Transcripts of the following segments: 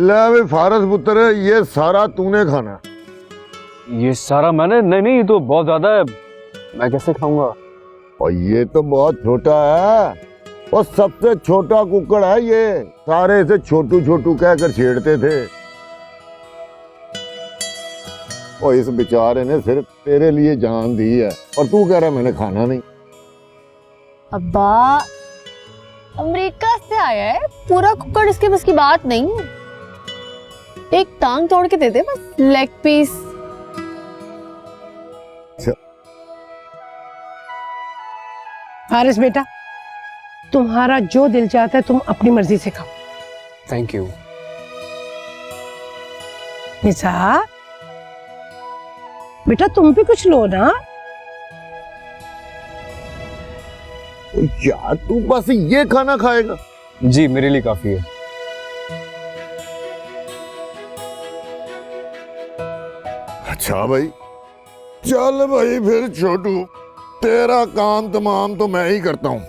ले भाई फारस पुत्र, ये सारा तूने खाना। ये सारा मैंने? नहीं नहीं, ये तो बहुत ज्यादा है, मैं कैसे खाऊंगा? और ये तो बहुत छोटा है, और सबसे छोटा कुकड़ है ये। सारे इसे छोटू छोटू कहकर छेड़ते थे, और इस बेचारे ने सिर्फ तेरे लिए जान दी है, और तू कह रहा है मैंने खाना नहीं। अब्बा अमेरिका से आया है, पूरा कुकड़ इसके बस की बात नहीं है। एक टांग तोड़ के दे दे बस, लेग पीस। हारिस बेटा, तुम्हारा जो दिल चाहता है तुम अपनी मर्जी से खाओ। Thank you. निसा बेटा, तुम भी कुछ लो ना। यार तू बस ये खाना खाएगा? जी मेरे लिए काफी है। अच्छा भाई, चल भाई फिर छोटू, तेरा काम तमाम तो मैं ही करता हूं।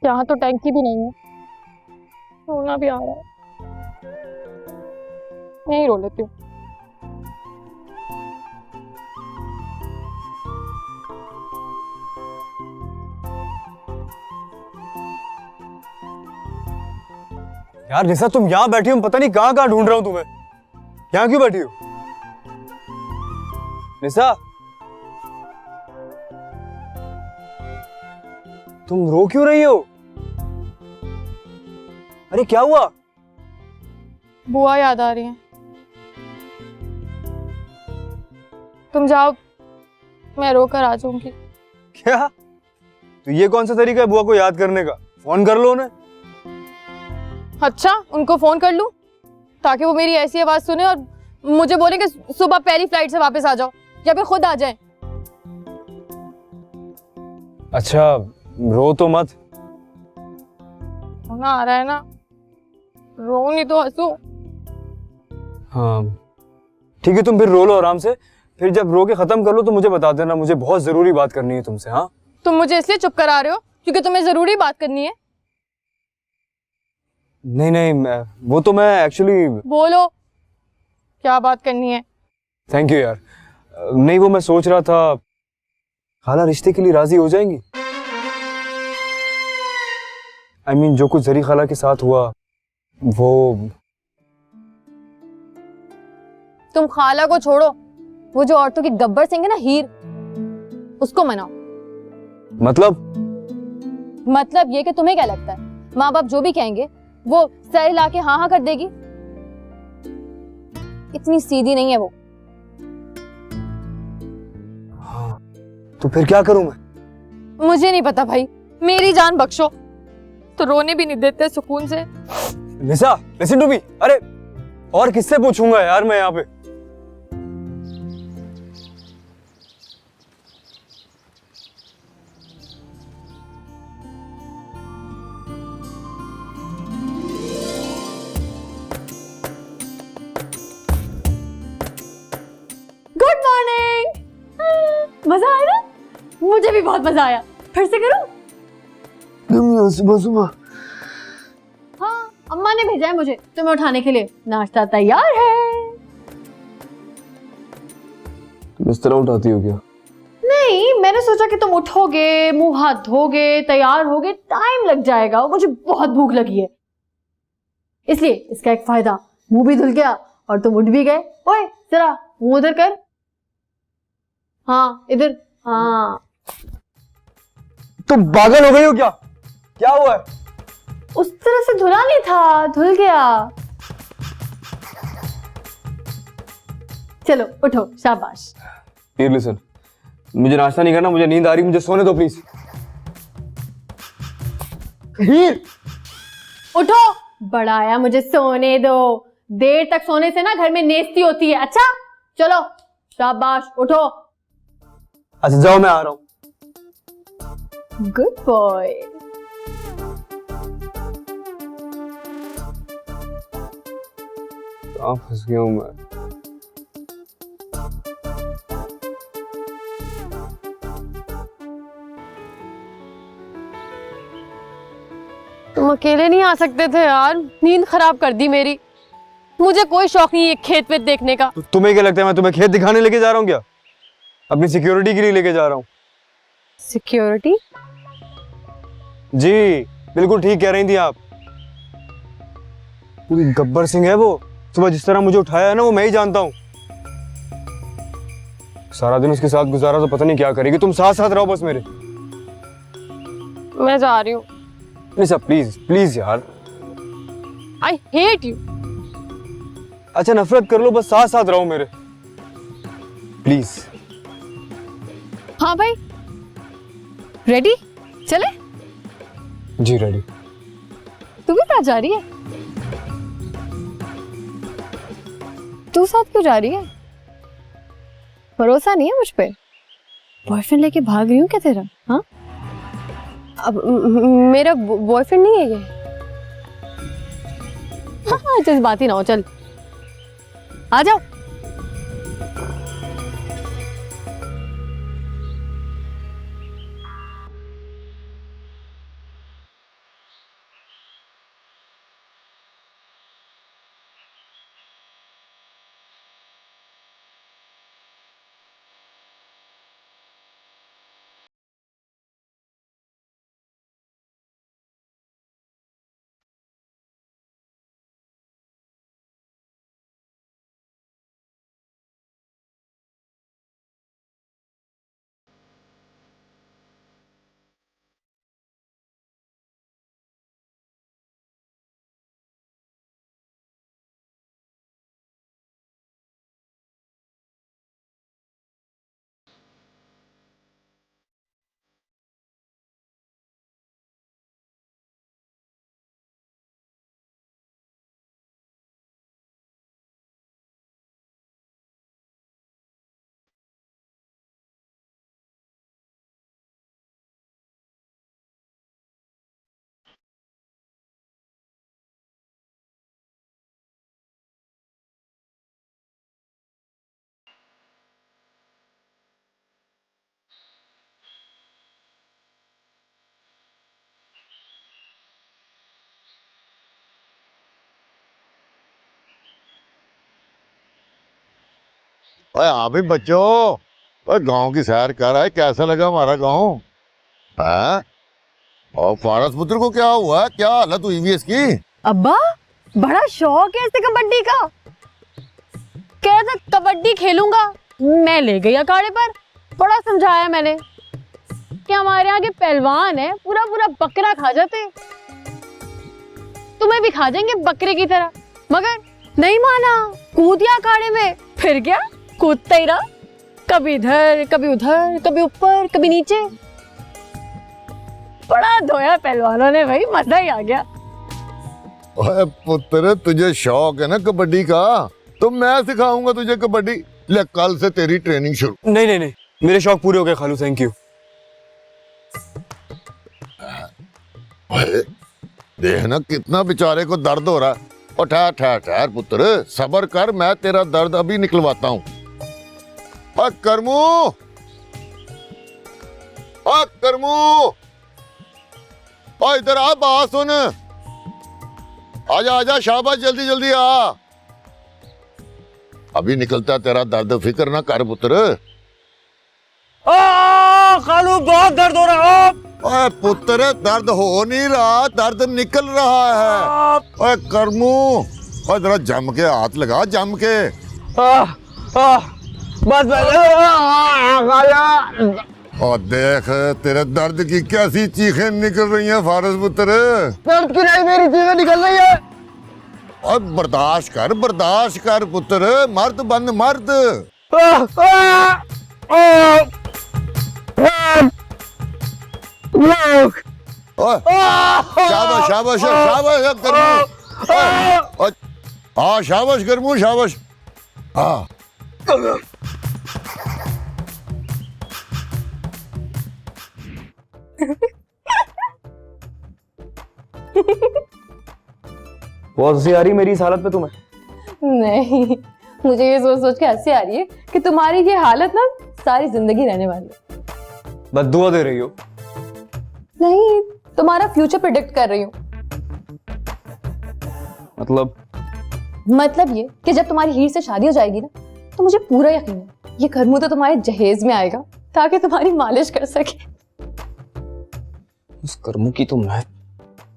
यहाँ तो टैंकी भी नहीं है, रोना भी आ रहा है। यहीं रो लेती हूँ। यार निशा, तुम यहाँ बैठी हो, पता नहीं कहाँ कहाँ ढूंढ रहा हूँ तुम्हें। यहाँ क्यों बैठी हो निशा? तुम रो क्यों रही हो? अरे क्या हुआ? बुआ याद आ रही है। तुम जाओ, मैं रोकर आ जाऊंगी। क्या? तो ये कौन सा तरीका है बुआ को याद करने का? फोन कर लो उन्हें। अच्छा, उनको फोन कर लूं ताकि वो मेरी ऐसी आवाज सुने और मुझे बोले कि सुबह पहली फ्लाइट से वापस आ जाओ, या फिर खुद आ जाएं। अच्छा, रो तो मत। रोना आ रहा है ना, रो नहीं तो हंसू। हाँ ठीक है, तुम फिर रो लो आराम से, फिर जब रो के खत्म कर लो तो मुझे बता देना, मुझे बहुत जरूरी बात करनी है तुमसे। हाँ, तुम मुझे इसलिए चुप करा रहे हो क्योंकि तुम्हें जरूरी बात करनी है? नहीं नहीं, वो तो मैं एक्चुअली। बोलो, क्या बात करनी है? थैंक यू यार। नहीं, वो मैं सोच रहा था, खाला रिश्ते के लिए राजी हो जाएंगी? I mean, जो कुछ जरी खाला के साथ हुआ वो। तुम खाला को छोड़ो, वो जो औरतों की गब्बर सिंह है ना, हीर, उसको मनाओ। मतलब ये कि तुम्हें क्या लगता है माँ बाप जो भी कहेंगे वो सर हिला के हाँ हाँ कर देगी? इतनी सीधी नहीं है वो। हाँ, तो फिर क्या करूं मैं? मुझे नहीं पता भाई, मेरी जान बख्शो। तो रोने भी नहीं देते सुकून से। निशा, लिसन टू मी। अरे और किससे पूछूंगा यार मैं यहाँ पे? Good morning. मजा आया ना? मुझे भी बहुत मजा आया। फिर से करूं? सुबह सुबह। हाँ, अम्मा ने भेजा है मुझे तुम्हें उठाने के लिए। नाश्ता तैयार है। तुम इस तरह उठाती हो क्या? नहीं, मैंने सोचा कि तुम उठोगे, मुंह हाथ धोगे, तैयार होगे, टाइम लग जाएगा और मुझे बहुत भूख लगी है, इसलिए इसका एक फायदा, मुंह भी धुल गया और तुम उठ भी गए। ओए जरा मुंह उधर कर। हाँ इधर। हाँ, तुम पागल हो गई हो क्या? क्या हुआ है? उस तरह से धुला नहीं था, धुल गया। चलो उठो, शाबाश। Here, listen, मुझे नाश्ता नहीं करना, मुझे नींद आ रही, मुझे सोने दो प्लीज। वीर उठो, बड़ा आया, मुझे सोने दो। देर तक सोने से ना घर में नेस्ती होती है। अच्छा चलो, शाबाश, उठो। अच्छा जाओ, मैं आ रहा हूँ। Good boy. कहाँ फंस गया हूँ मैं? तुम अकेले नहीं आ सकते थे यार, नींद खराब कर दी मेरी। मुझे कोई शौक नहीं है खेत वेत देखने का। तो तुम्हें क्या लगता है मैं तुम्हें खेत दिखाने लेके जा रहा हूँ क्या? अपनी सिक्योरिटी के लिए लेके जा रहा हूँ। सिक्योरिटी? जी बिल्कुल ठीक कह रही थी आप। पूरी गब्बर सिंह है वो। सुबह जिस तरह मुझे उठाया है ना, वो मैं ही जानता हूँ। सारा दिन उसके साथ गुजारा तो पता नहीं क्या करेगी। तुम साथ साथ रहो बस मेरे। मैं जा रही हूँ। निशा प्लीज प्लीज यार। I hate you. अच्छा नफरत कर लो, बस साथ साथ रहो मेरे प्लीज। हाँ भाई, रेडी? चले? जी रेडी। तू भी साथ जा रही है? तू साथ क्यों जा रही है? भरोसा नहीं है मुझ पे? बॉयफ्रेंड लेके भाग रही हूँ क्या तेरा? हाँ, अब मेरा बॉयफ्रेंड नहीं है ये। हाँ जज्बाती ना हो, चल आ जाओ। ओए हाँ भी बच्चों, ओए गांव की सैर कर रहा है, कैसा लगा हमारा गांव? हाँ? और फारस पुत्र को क्या हुआ? क्या हालत हुई भी इसकी? अब्बा बड़ा शौक है इसे कबड्डी का। कह रहा था कबड्डी खेलूंगा। मैं ले गई अखाड़े पर, बड़ा समझाया मैंने कि हमारे यहाँ के पहलवान है, पूरा पूरा बकरा खा जाते, तुम्हें भी खा जाएंगे बकरे की तरह। मगर नहीं माना, कूद गया अखाड़े में। फिर क्या, कूदता ही रहा, कभी इधर कभी उधर, कभी ऊपर कभी नीचे। बड़ा धोया पहलवानों ने भाई, मजा ही आ गया। ओए पुत्र, तुझे शौक है ना कबड्डी का, तो मैं सिखाऊंगा तुझे कबड्डी। ले कल से तेरी ट्रेनिंग शुरू। नहीं नहीं नहीं, मेरे शौक पूरे हो गए खालू, थैंक यू। देखना कितना बेचारे को दर्द हो रहा है। और ठहर ठहर ठहर पुत्र, सब्र कर, मैं तेरा दर्द अभी निकलवाता हूँ। करमू, करमू, इधर आ, बात सुन। आजा आजा, शाबाश, जल्दी जल्दी आ। अभी निकलता है तेरा दर्द, फिक्र ना कर पुत्र। खालू बहुत दर्द हो रहा है। ओए पुत्र, दर्द हो नहीं रहा, दर्द निकल रहा है। ओए करमू, ओए जरा जम के हाथ लगा, जम के। बस और देख तेरे दर्द की कैसी चीखें निकल रही हैं फारस पुत्र। दर्द की नहीं, मेरी चीजें निकल रही है। और बर्दाश्त कर पुत्र, मर्द बन मर्द। ओए, शाबाश शाबाश शाबाश अब करमू। ओए, हाँ शाबाश करमू शाबाश। हाँ बहुत हंसी आ रही मेरी इस हालत पे तुम्हें? नहीं, मुझे ये सोच सोच के हंसी आ रही है कि तुम्हारी ये हालत ना सारी जिंदगी रहने वाली है। बद्दुआ दे रही हो? नहीं, तुम्हारा फ्यूचर प्रिडिक्ट कर रही हूँ। मतलब ये कि जब तुम्हारी हीर से शादी हो जाएगी ना, तो मुझे पूरा यकीन है ये करमू तो तुम्हारे जहेज में आएगा ताकि तुम्हारी मालिश कर सके। उस करमू की तो मैं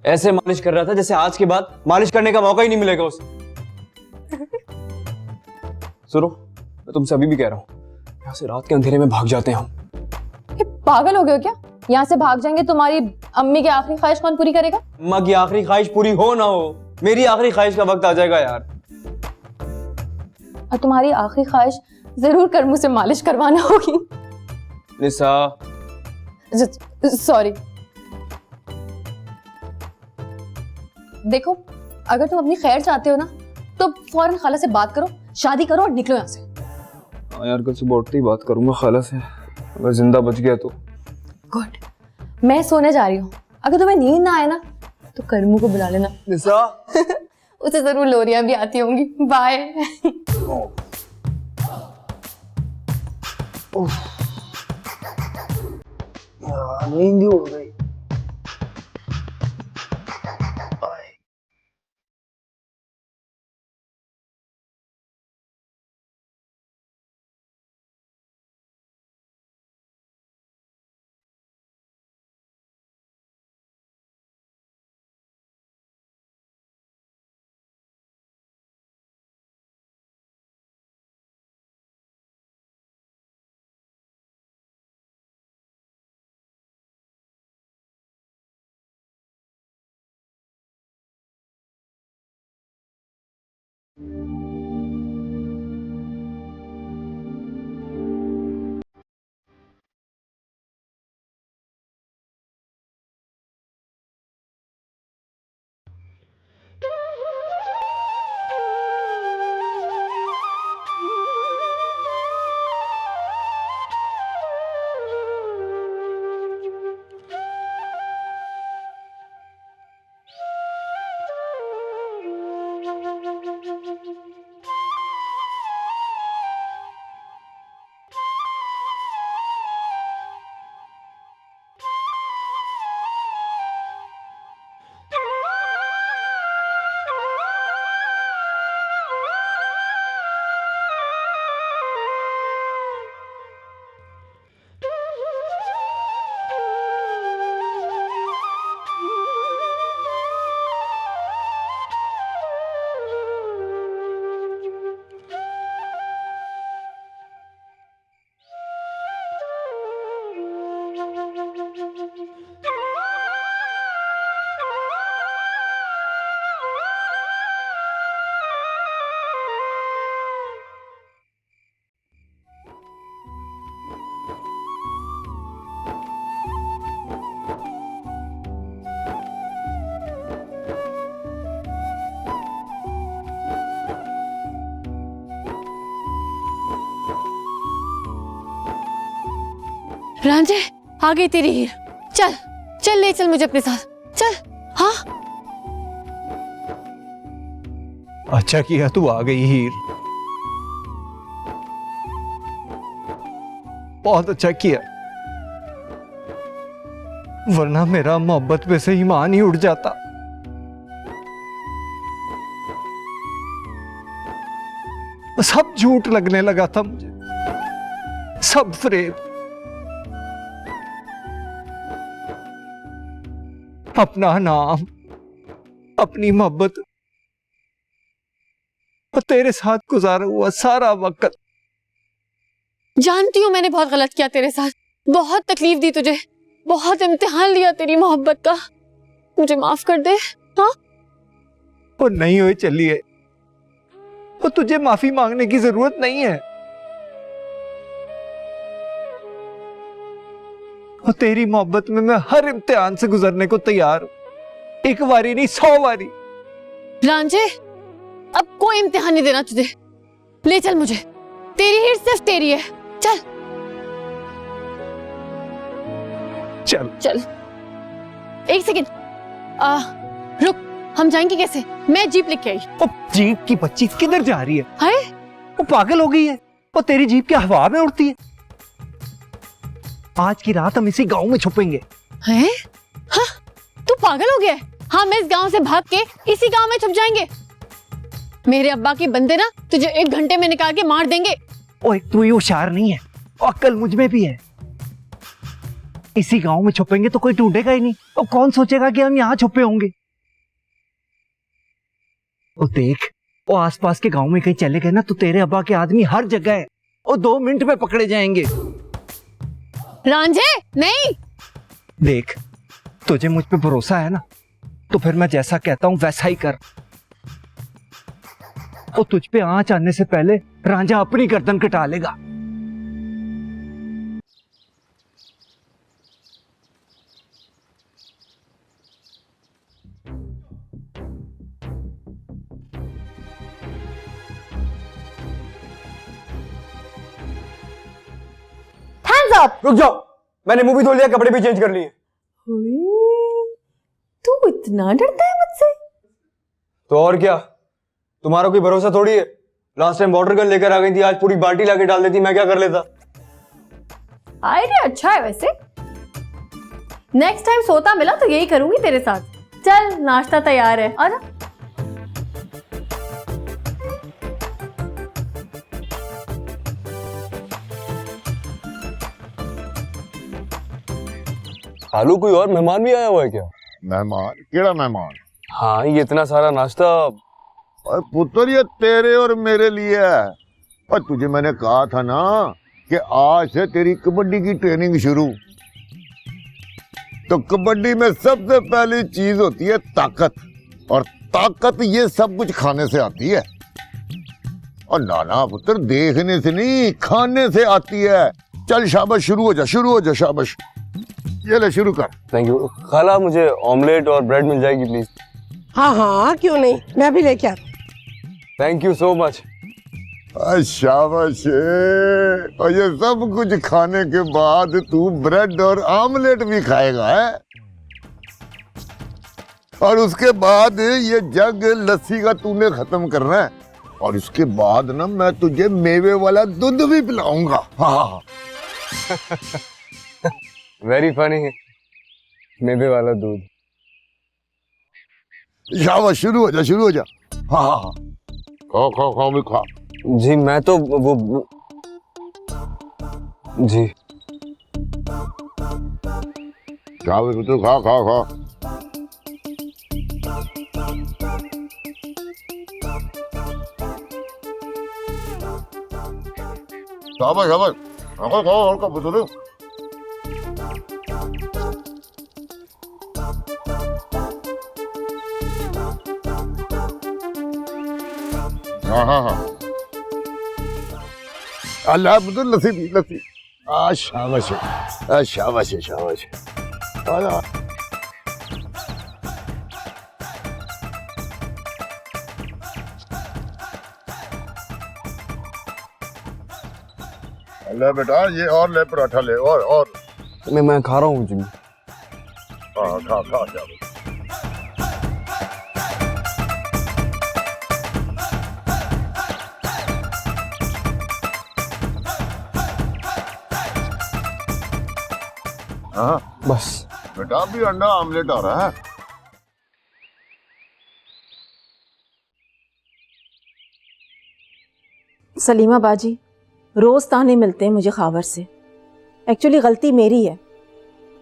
ऐसे मालिश कर रहा था जैसे आज के बाद मालिश करने का मौका ही नहीं मिलेगा उसे। सुनो, मैं तुमसे अभी भी कह रहा हूँ, यहाँ से रात के अंधेरे में भाग जाते हैं हम। ये पागल हो गए हो क्या? यहाँ से भाग जाएंगे, तुम्हारी अम्मी की आखिरी ख्वाहिश कौन पूरी करेगा? अम्मा की आखिरी ख्वाहिश पूरी हो ना हो, मेरी आखिरी ख्वाहिश का वक्त आ जाएगा यार। और तुम्हारी आखिरी ख्वाहिश जरूर करमू से मालिश करवाना होगी। निसा, सॉरी। देखो, अगर तुम अपनी खैर चाहते हो ना, तो फौरन खाला से बात करो, शादी करो और निकलो यहाँ से। हाँ यार, कल सुबह उठते ही बात करूंगा खाला से, अगर जिंदा बच गया तो। गुड। मैं सोने जा रही हूँ, अगर तुम्हें नींद ना आए ना तो करमू को बुला लेना। निसा उसे जरूर लोरियां भी आती होंगी। बाय। नींद हो गई। रांझे, आ गई तेरी हीर। चल चल, ले चल मुझे अपने साथ, चल। हाँ, अच्छा किया तू आ गई हीर, बहुत अच्छा किया, वरना मेरा मोहब्बत पे से ईमान ही उड़ जाता। सब झूठ लगने लगा था मुझे, सब फरेब। अपना नाम, अपनी मोहब्बत और तेरे साथ गुजारा हुआ सारा वक्त। जानती हूँ मैंने बहुत गलत किया तेरे साथ, बहुत तकलीफ दी तुझे, बहुत इम्तिहान लिया तेरी मोहब्बत का। मुझे माफ कर दे। हाँ, वो नहीं हुई चलिए, वो तुझे माफी मांगने की जरूरत नहीं है। और तेरी मोहब्बत में मैं हर इम्तिहान से गुजरने को तैयार हूं, एक बारी नहीं 100 बारी। रांझे, अब कोई इम्तिहान नहीं देना तुझे। ले चल मुझे, तेरी हिट सिर्फ तेरी है। चल चल चल। एक सेकेंड, रुक, हम जाएंगे कैसे? मैं जीप लेके आई। वो जीप की बच्ची किधर जा रही है? हाय, वो पागल हो गई है। वो तेरी जीप की हवा में उड़ती है। आज की रात हम इसी गांव में छुपेंगे। हैं? हाँ, तू पागल हो गया है? हाँ, मैं इस गांव से भाग के इसी गांव में छुप जाएंगे। मेरे अब्बा के बंदे ना तुझे 1 घंटे में निकाल के मार देंगे। ओए, तू ही होशियार नहीं है, अक्ल मुझ में भी है। इसी गांव में छुपेंगे तो कोई ढूंढेगा ही नहीं, और कौन सोचेगा कि हम यहाँ छुपे होंगे। वो देख, वो आसपास के गांव में कहीं चले गए ना तो तेरे अब्बा के आदमी हर जगह है, वो 2 मिनट में पकड़े जाएंगे। रांझे, नहीं। देख, तुझे मुझ पे भरोसा है ना, तो फिर मैं जैसा कहता हूं वैसा ही कर। वो तुझ पे आंच आने से पहले रांझा अपनी गर्दन कटा लेगा। Hands up. रुक जाओ, मैंने मूवी धो लिया, कपड़े भी चेंज कर लिए। तू इतना डरता है मुझसे? तो और क्या, तुम्हारा कोई भरोसा थोड़ी है। लास्ट टाइम वाटर गन लेकर आ गई थी, आज पूरी बाल्टी लाके डाल देती, मैं क्या कर लेता। आइडिया अच्छा है वैसे। नेक्स्ट टाइम सोता मिला तो यही करूंगी तेरे साथ। चल, नाश्ता तैयार है, आजा। आलू, कोई और मेहमान भी आया हुआ है क्या? मेहमान? केड़ा मेहमान? हाँ, ये इतना सारा नाश्ता। और पुत्र, ये तेरे और मेरे लिए है। और तुझे मैंने कहा था ना कि आज से तेरी कबड्डी की ट्रेनिंग शुरू। तो कबड्डी में सबसे पहली चीज होती है ताकत, और ताकत ये सब कुछ खाने से आती है। और नाना पुत्र, देखने से नहीं खाने से आती है। चल शाबाश, शुरू हो जा, शुरू हो जा, शाबाश। ये ले, शुरू कर। थैंक यू खाला, मुझे ऑमलेट और ब्रेड मिल जाएगी प्लीज। हाँ हाँ, क्यों नहीं, मैं भी लेके आती। Thank you so much. शाबाश। और ये सब कुछ खाने के बाद तू ब्रेड और ऑमलेट भी खाएगा है? और उसके बाद ये जग लस्सी का तूने खत्म करना है। और उसके बाद ना मैं तुझे मेवे वाला दूध भी पिलाऊंगा। हाँ। वेरी फनी है, मेवे वाला दूध। शाबाश, शुरू हो जा, शुरू हो जा। हाँ, खाओ खाओ खाओ भी खा। जी मैं तो वो जी खा भी तो खा खा खा। शाबाश शाबाश, खाओ खाओ और का बुजुर्ग। हाँ हाँ हाँ, अल्लाह पुत्र, लस्सी पी, लस्सी। शाबाश है, शाबाश है, शाबाश है। आजा। ले बेटा, ये और ले पराठा ले, और मैं खा रहा हूँ जी। हाँ, खा खा जा। हाँ बस। बेटा, भी अंडा आमलेट आ रहा है। सलीमा बाजी, रोज़ ताने मिलते हैं मुझे खावर से। एक्चुअली गलती मेरी है,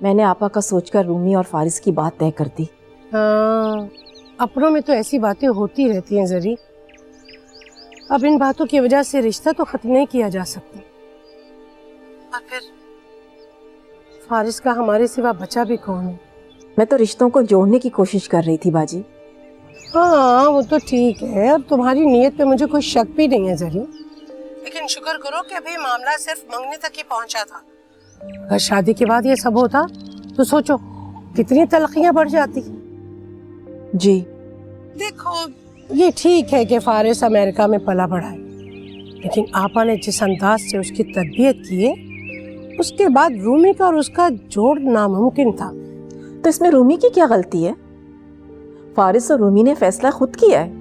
मैंने आपा का सोचकर रूमी और फारिस की बात तय कर दी। हाँ, अपनों में तो ऐसी बातें होती रहती हैं जरी। अब इन बातों की वजह से रिश्ता तो खत्म नहीं किया जा सकता। और फिर फारिस का हमारे सिवा बचा भी कौन है? मैं तो रिश्तों को जोड़ने की कोशिश कर रही थी बाजी। हाँ, वो तो ठीक है, और तुम्हारी नीयत पे मुझे कोई शक भी नहीं है जरी। लेकिन शुक्र करो कि अभी मामला सिर्फ मंगने तक ही पहुंचा था, अगर शादी के बाद ये सब होता तो सोचो कितनी तलखियां बढ़ जाती। जी देखो ये ठीक है कि फारिस अमेरिका में पला बढ़ा है, लेकिन आपा ने जिस अंदाज से उसकी तरबियत की है उसके बाद रूमी का और उसका जोड़ नामुमकिन था। तो इसमें रूमी की क्या गलती है? फारिस और रूमी ने फैसला खुद किया है।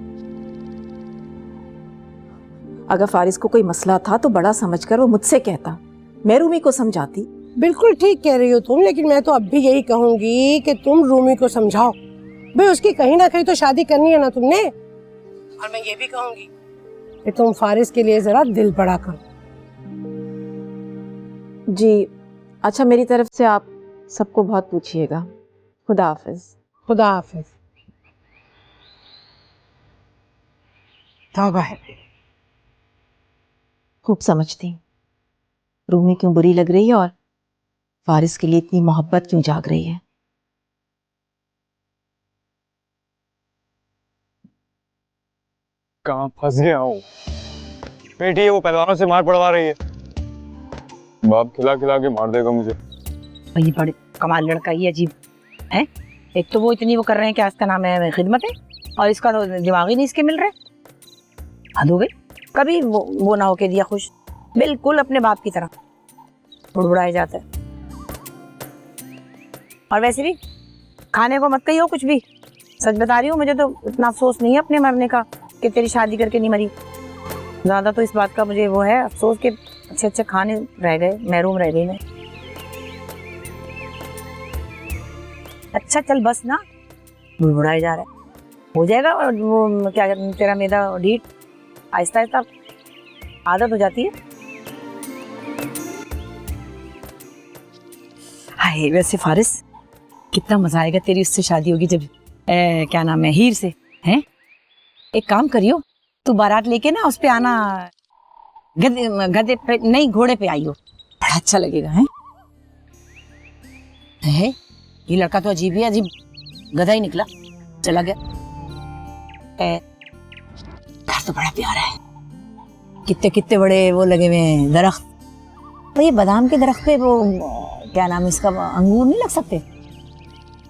अगर फारिस को कोई मसला था तो बड़ा समझकर वो मुझसे कहता, मैं रूमी को समझाती। बिल्कुल ठीक कह रही हो तुम, लेकिन मैं तो अब भी यही कहूंगी कि तुम रूमी को समझाओ। भाई उसकी कहीं ना कहीं तो शादी करनी है ना तुमने। और मैं ये भी कहूंगी कि तुम फारिस के लिए जरा दिल बड़ा करो। जी अच्छा, मेरी तरफ से आप सबको बहुत पूछिएगा। खुदा हाफिज। खुदा हाफिज। तौबा है। खूब समझती रूमी क्यों बुरी लग रही है और फारिस के लिए इतनी मोहब्बत क्यों जाग रही है। कहाँ फंस गया हूँ? बेटी है वो पहलवानों से मार पड़वा रही है। बाप खिला खिला के मार देगा मुझे। और ये बड़े कमाल लड़का, ये अजीब है। एक तो वो इतनी वो कर रहे हैं, क्या इसका नाम है, खिदमत है, और इसका तो दिमाग ही नहीं इसके मिल रहे। हद हो गई, कभी वो ना होके दिया खुश, बिल्कुल अपने बाप की तरह बुड़बुड़ाया जाता है। और वैसे भी खाने को मत कहियो कुछ भी, सच बता रही हूँ, मुझे तो इतना अफसोस नहीं है अपने मरने का कि तेरी शादी करके नहीं मरी। ज़्यादा तो इस बात का मुझे वो है अफसोस कि अच्छे अच्छे खाने रह गए, महरूम रह गई मैं। अच्छा चल बस ना, बुड़बुड़ाया जा रहा है, हो जाएगा। और वो क्या कहते हैं, तेरा मैदा ढीठ आहिस्ता आहिस्ता आदत हो जाती है। हाय वैसे फारिस, कितना मजा आएगा तेरी उससे शादी होगी जब क्या नाम है, हीर से, हैं? एक काम करियो, तू बारात लेके ना उस पे आना, गधे पे नहीं घोड़े पे आइयो, बड़ा अच्छा लगेगा। है ये लड़का तो अजीब ही अजीब गधा ही निकला, चला गया। घर तो बड़ा प्यारा है, कितने कितने बड़े वो लगे हुए हैं दरख्त। तो ये बादाम के दरख्त पे वो क्या नाम है इसका, अंगूर नहीं लग सकते?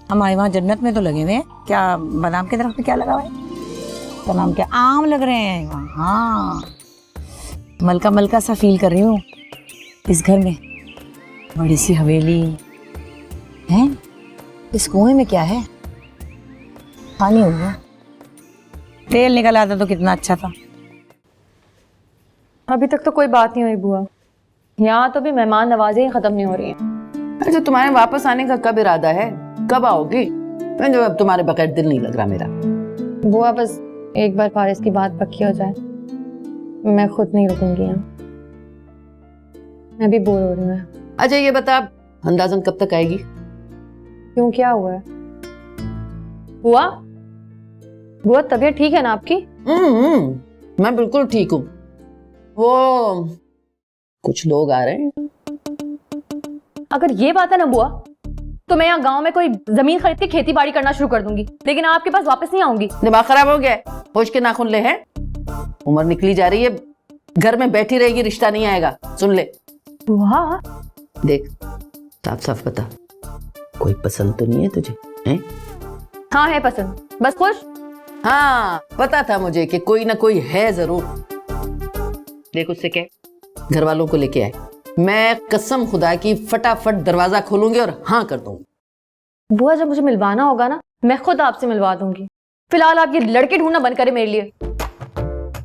हमारे वहाँ जन्नत में तो लगे हुए हैं। क्या बादाम के दरख्त पे क्या लगा हुआ है, उसका नाम क्या, आम लग रहे हैं वहाँ। हाँ मलका मलका सा फील कर रही हूँ इस घर में। बड़ी सी हवेली है, इस कुएं में क्या है, पानी होगा, तेल निकल आता तो कितना अच्छा था। अभी तक तो कोई बात नहीं हुई बुआ, यहाँ तो भी मेहमान नवाजी ही खत्म नहीं हो रही है। अच्छा तुम्हारे वापस आने का कब इरादा है, कब आओगी? मैं जो अब तुम्हारे बगैर दिल नहीं लग रहा मेरा। बुआ बस एक बार फारिस की बात पक्की हो जाए, मैं खुद नहीं रुकूंगी यहाँ, मैं भी बोर हो रही हूँ। अच्छा ये बता, अंदाजन कब तक आएगी? क्यों, क्या हुआ है? बुआ बुआ तबीयत ठीक है ना आपकी? मैं बिल्कुल ठीक हूँ। वो कुछ लोग आ रहे हैं। अगर ये बात है ना बुआ, तो मैं यहाँ गांव में कोई जमीन खरीद के खेती बाड़ी करना शुरू कर दूंगी, लेकिन आपके पास वापस नहीं आऊंगी। दिमाग खराब हो गया? होश के नाखून ले हैं? उम्र निकली जा रही है, घर में बैठी रहेगी, रिश्ता नहीं आएगा। सुन ले बुआ, देख साफ साफ बता, कोई पसंद तो नहीं है तुझे? हैं? हाँ है पसंद, बस खुश। हाँ पता था मुझे कि कोई ना कोई है जरूर। देख उससे कह घर वालों को लेके आए, मैं कसम खुदा की फटाफट दरवाजा खोलूंगी और हाँ कर दूंगी। बुआ जब मुझे मिलवाना होगा ना, मैं खुद आपसे मिलवा दूंगी। फिलहाल आप ये लड़के ढूंढना बंद करें मेरे लिए।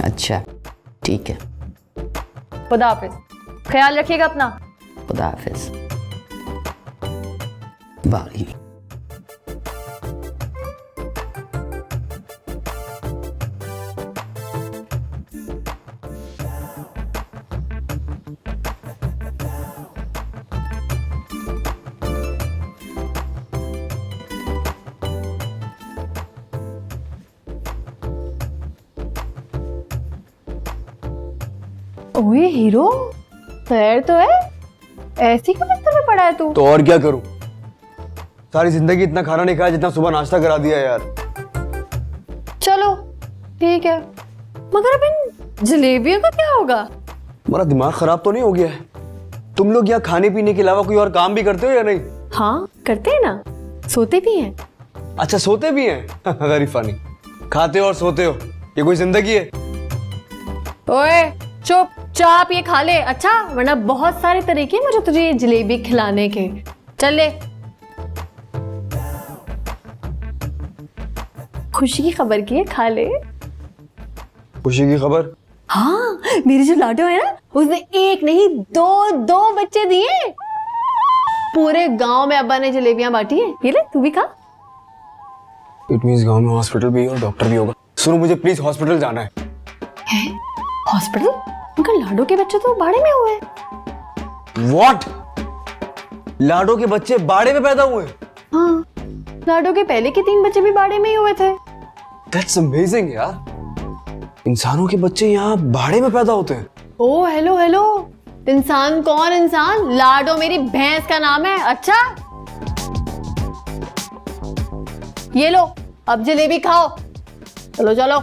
अच्छा ठीक है, खुदा हाफिज, ख्याल रखिएगा अपना। खुदा हाफिज। बागी ओए हीरो, खैर तो है, ऐसी क्यों बिस्तर में पड़ा है तू? तो और क्या करूं, सारी जिंदगी इतना खाना नहीं खाया जितना सुबह नाश्ता करा दिया यार। चलो ठीक है, मगर अब इन जलेबियों का क्या होगा? हमारा दिमाग खराब तो नहीं हो गया है? तुम लोग यहाँ खाने पीने के अलावा कोई और काम भी करते हो या नहीं? हाँ करते हैं ना, सोते भी हैं। अच्छा सोते भी हैं? Very funny. खाते हो और सोते हो, ये कोई जिंदगी है? ओए चुपचाप ये खा ले, अच्छा, वरना बहुत सारे तरीके हैं मुझे तुझे ये जलेबी खिलाने के। चल ले। खुशी की खबर की है, खा ले। खुशी की खबर? हाँ, मेरी जो लाडो है ना, उसने एक नहीं दो बच्चे दिए। पूरे गांव में अब्बा ने जलेबियां बांटी है, ये ले तू भी खा। इट मींस गांव में हॉस्पिटल भी है और डॉक्टर भी होगा। सुनो मुझे प्लीज हॉस्पिटल जाना है। हॉस्पिटल? उनका लाडो के बच्चे तो बाड़े में हुए। व्हाट? लाडो के बच्चे बाड़े में पैदा हुए? हाँ, लाडो के पहले के 3 बच्चे भी बाड़े में ही हुए थे। दैट्स अमेजिंग यार, इंसानों के बच्चे यहाँ बाड़े में पैदा होते हैं। ओ हेलो, इंसान कौन इंसान? लाडो मेरी भैंस का नाम है। अच्छा ये लो, अब जलेबी खाओ। चलो चलो।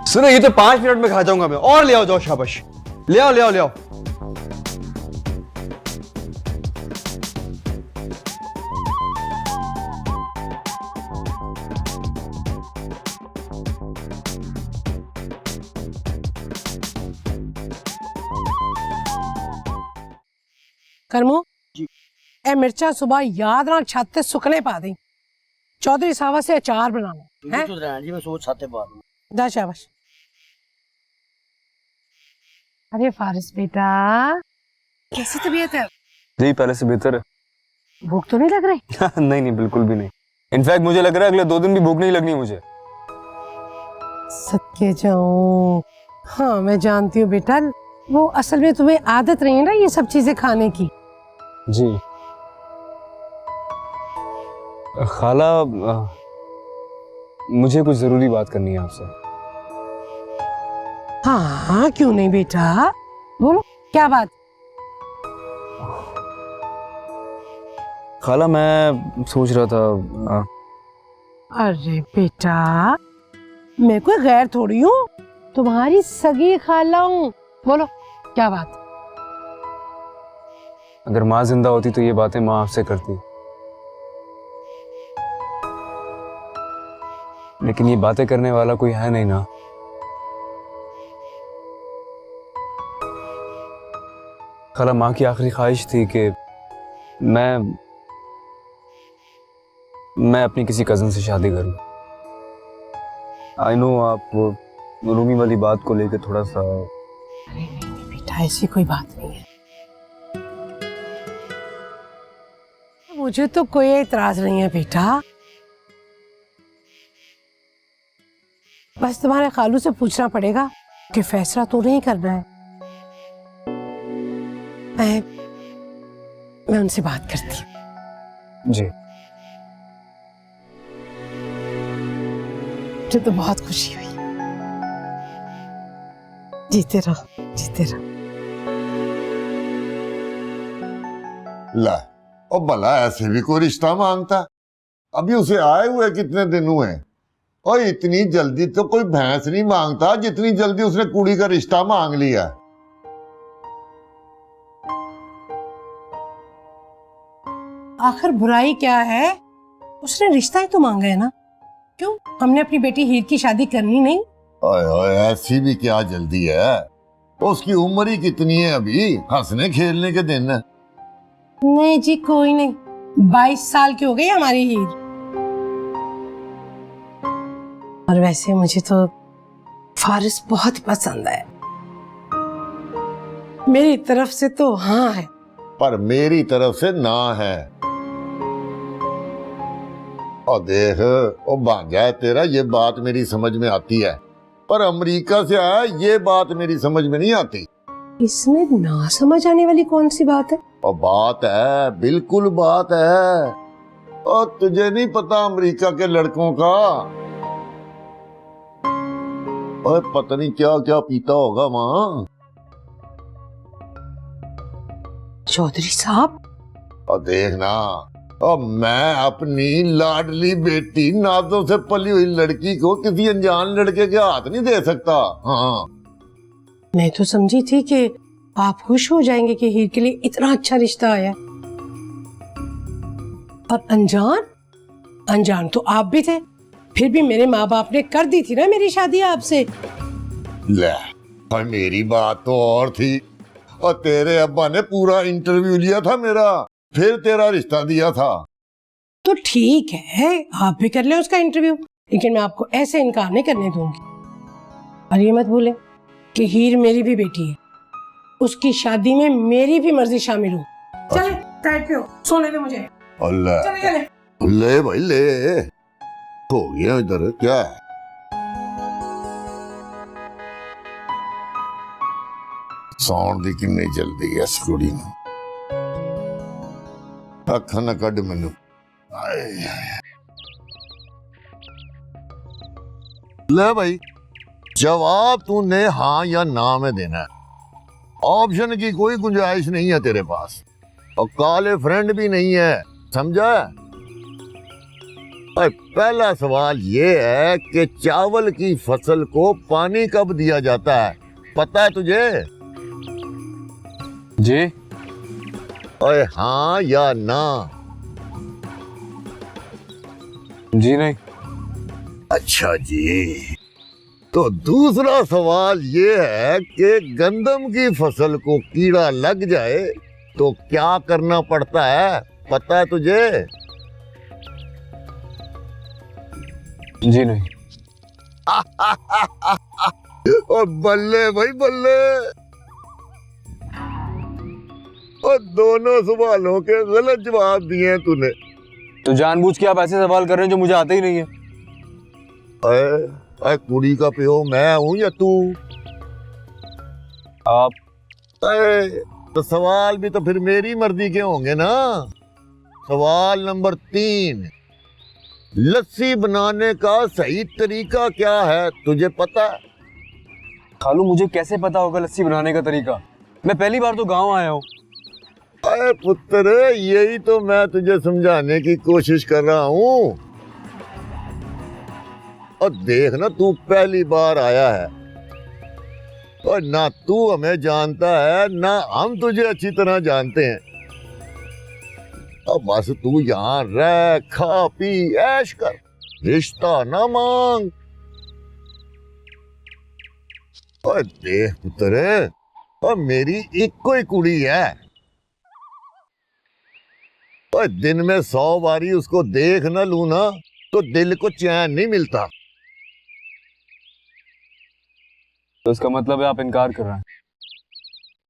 सुनो ये तो 5 मिनट में खा जाऊंगा मैं, और ले आओ, जाओ शाबाश, ले आओ ले आओ ले आओ। करमो जी, ए मिर्चा सुबह याद ना छत ते सुकने पा दी। चौधरी साहब से अचार बनाना है। जी मैं सोच छाते पा दूं। दा शाबाश। अरे फारिस बेटा, कैसी तबीयत है? जी पहले से बेहतर है। भूख तो नहीं लग रही? नहीं नहीं बिल्कुल भी नहीं। इनफैक्ट मुझे लग रहा है अगले 2 दिन भी भूख नहीं लगनी मुझे। सदके जाऊं। हाँ मैं जानती हूँ बेटा, वो असल में तुम्हें आदत नहीं है ना ये सब चीजें खाने की। जी खाला, मुझे कुछ जरूरी बात करनी है आपसे। हाँ क्यों नहीं बेटा, बोलो क्या बात? खाला मैं सोच रहा था। अरे बेटा, मैं कोई गैर थोड़ी हूँ, तुम्हारी सगी खाला हूँ। बोलो क्या बात? अगर माँ जिंदा होती तो ये बातें माँ आपसे करती, लेकिन ये बातें करने वाला कोई है नहीं ना। खाला माँ की आखिरी ख्वाहिश थी कि मैं अपनी किसी कजन से शादी करूं। आई नो आप वो रूमी वाली बात को लेकर थोड़ा सा। अरे नहीं बेटा, ऐसी कोई बात नहीं है। मुझे तो कोई एतराज नहीं है बेटा, बस तुम्हारे खालू से पूछना पड़ेगा कि फैसला तो नहीं करना है। मैं उनसे बात करती हूँ। जी मुझे तो बहुत खुशी हुई। जीते रहो जीते रहो। ला और भला ऐसे भी कोई रिश्ता मांगता? अभी उसे आए हुए कितने दिन हुए, और इतनी जल्दी तो कोई भैंस नहीं मांगता जितनी जल्दी उसने कुड़ी का रिश्ता मांग लिया। आखिर बुराई क्या है? उसने रिश्ता ही तो मांगा है ना। क्यों, हमने अपनी बेटी हीर की शादी करनी नहीं? ओए ओए, ऐसी भी क्या जल्दी है? उसकी उम्र ही कितनी है अभी, हंसने खेलने के दिन है। नहीं जी कोई नहीं, 22 साल की हो गई हमारी हीर। और वैसे मुझे तो फारिस बहुत पसंद है, मेरी तरफ से तो हाँ है, पर मेरी तरफ से ना है। और देख, वो भांजा है तेरा, ये बात मेरी समझ में आती है, पर अमेरिका से आया ये बात मेरी समझ में नहीं आती। इसमें ना समझ आने वाली कौन सी बात है? और बात है, बिल्कुल बात है। और तुझे नहीं पता अमेरिका के लड़कों का? और पता नहीं क्या क्या पीता होगा वहां। चौधरी साहब, और देखना, और मैं अपनी लाडली बेटी नाजों से पली हुई लड़की को किसी अनजान लड़के के हाथ नहीं दे सकता। हाँ मैं तो समझी थी कि आप खुश हो जाएंगे कि हीर के लिए इतना अच्छा रिश्ता आया। और अनजान तो आप भी थे, फिर भी मेरे माँ बाप ने कर दी थी ना मेरी शादी आपसे। ले, और मेरी बात तो और थी, और तेरे अब्बा ने पूरा इंटरव्यू लिया था मेरा, फिर तेरा रिश्ता दिया था। तो ठीक है, आप भी कर ले उसका इंटरव्यू, लेकिन मैं आपको ऐसे इनकार नहीं करने दूंगी। और ये मत भूलें कि हीर मेरी भी बेटी है, उसकी शादी में मेरी भी मर्जी शामिल हो। चले साइड पे हो, सोने दे मुझे। अल्लाह, चले ले भाई ले, हो गया इधर क्या है? सौन दी किन्नी जल्दी है इस कुड़ी नूं, अखां ना कढ मैनू। ले भाई, जवाब तूने हाँ या ना में देना है, ऑप्शन की कोई गुंजाइश नहीं है तेरे पास, और काले फ्रेंड भी नहीं है, समझा? और पहला सवाल ये है कि चावल की फसल को पानी कब दिया जाता है, पता है तुझे? जी। ओए हाँ या ना? जी नहीं। अच्छा जी। तो दूसरा सवाल ये है कि गंदम की फसल को कीड़ा लग जाए तो क्या करना पड़ता है, पता है तुझे? जी नहीं। और बल्ले भाई बल्ले, और दोनों सवालों के गलत जवाब दिए हैं तूने। तो जानबूझ के आप ऐसे सवाल कर रहे हैं जो मुझे आते ही नहीं है। अरे कुड़ी का प्यो मैं हूं या तू? आप। तो सवाल भी तो फिर मेरी मर्जी के होंगे ना। सवाल नंबर 3, लस्सी बनाने का सही तरीका क्या है, तुझे पता है? खालू, मुझे कैसे पता होगा लस्सी बनाने का तरीका? मैं पहली बार तो गांव आया हूँ। अरे पुत्र, यही तो मैं तुझे समझाने की कोशिश कर रहा हूँ। और देख ना, तू पहली बार आया है और ना तू हमें जानता है ना हम तुझे अच्छी तरह जानते हैं। अब बस तू यहाँ रह, खा पी ऐश कर, रिश्ता ना मांग। और देख पुत्र, और मेरी एक कोई कुड़ी है, और दिन में 100 बारी उसको देख न लूं ना तो दिल को चैन नहीं मिलता। तो इसका मतलब है आप इनकार कर रहे हैं?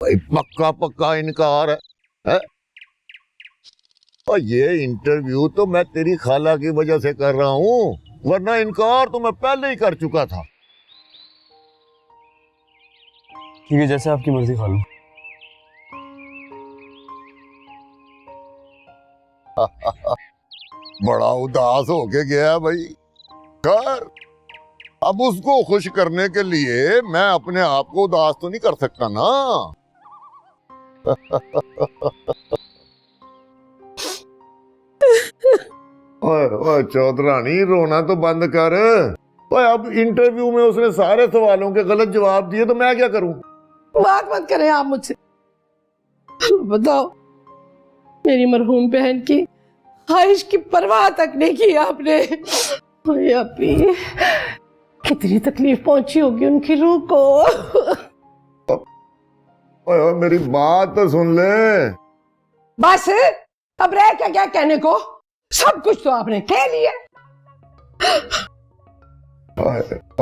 भाई पक्का पक्का इनकार है? और ये इंटरव्यू तो मैं तेरी खाला की वजह से कर रहा हूँ, वरना इनकार तो मैं पहले ही कर चुका था। ठीक है, जैसे आपकी मर्जी खालू। बड़ा उदास होके गया भाई। कर, अब उसको खुश करने के लिए मैं अपने आप को उदास तो नहीं कर सकता ना। ओए चौधरानी, रोना तो बंद कर। ओए अब इंटरव्यू में उसने सारे सवालों के गलत जवाब दिए तो मैं क्या करूं? बात मत करें आप मुझसे। बताओ, मेरी मरहूम बहन की ख्वाहिश की परवाह तक नहीं की आपने। अभी कितनी तकलीफ पहुंची होगी उनकी रूह को। ओए मेरी बात तो सुन ले। बस, अब रह क्या क्या कहने को, सब कुछ तो आपने कह लिया।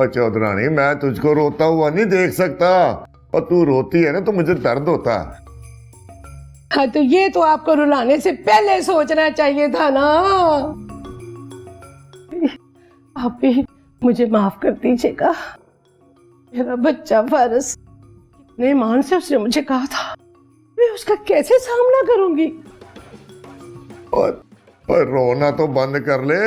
चौधरानी, मैं तुझको रोता हुआ नहीं देख सकता, और तू रोती है ना तो मुझे दर्द होता है। हाँ, तो ये तो आपको रुलाने से पहले सोचना चाहिए था ना। आप भी मुझे माफ कर दीजिएगा। मेरा बच्चा फारस, कितने ईमान से उसने मुझे कहा था, मैं उसका कैसे सामना करूंगी। और रोना तो बंद कर ले।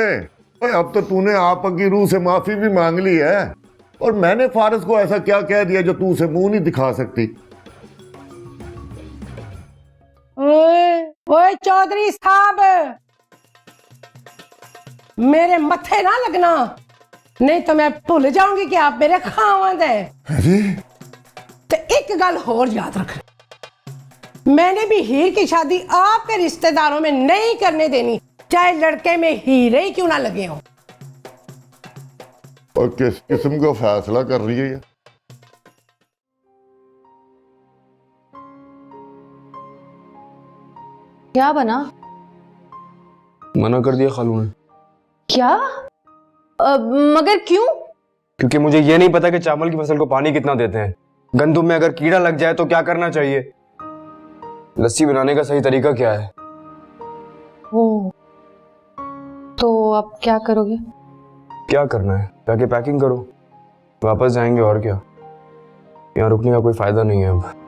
अब तो तूने आप की रूह से माफी भी मांग ली है, और मैंने फारस को ऐसा क्या कह दिया जो तू उसे मुंह नहीं दिखा सकती? ओए चौधरी साहब, मेरे मत्थे ना लगना, नहीं तो मैं भूल जाऊंगी कि आप मेरे खावंद हैं। अरे तो एक गल होर याद रख, मैंने भी हीर की शादी आपके रिश्तेदारों में नहीं करने देनी, चाहे लड़के में हीरे ही क्यों ना लगे हो। और किस किस्म का फैसला कर रही है ये? क्या बना? मना कर दिया खालू ने। क्या? मगर क्यों? क्योंकि मुझे ये नहीं पता कि चावल की फसल को पानी कितना देते हैं। गंदुम में अगर कीड़ा लग जाए तो क्या करना चाहिए, लस्सी बनाने का सही तरीका क्या है। ओ, तो अब क्या करोगे? क्या करना है, जाके पैकिंग करो, वापस जाएंगे और क्या। यहाँ रुकने का कोई फायदा नहीं है अब।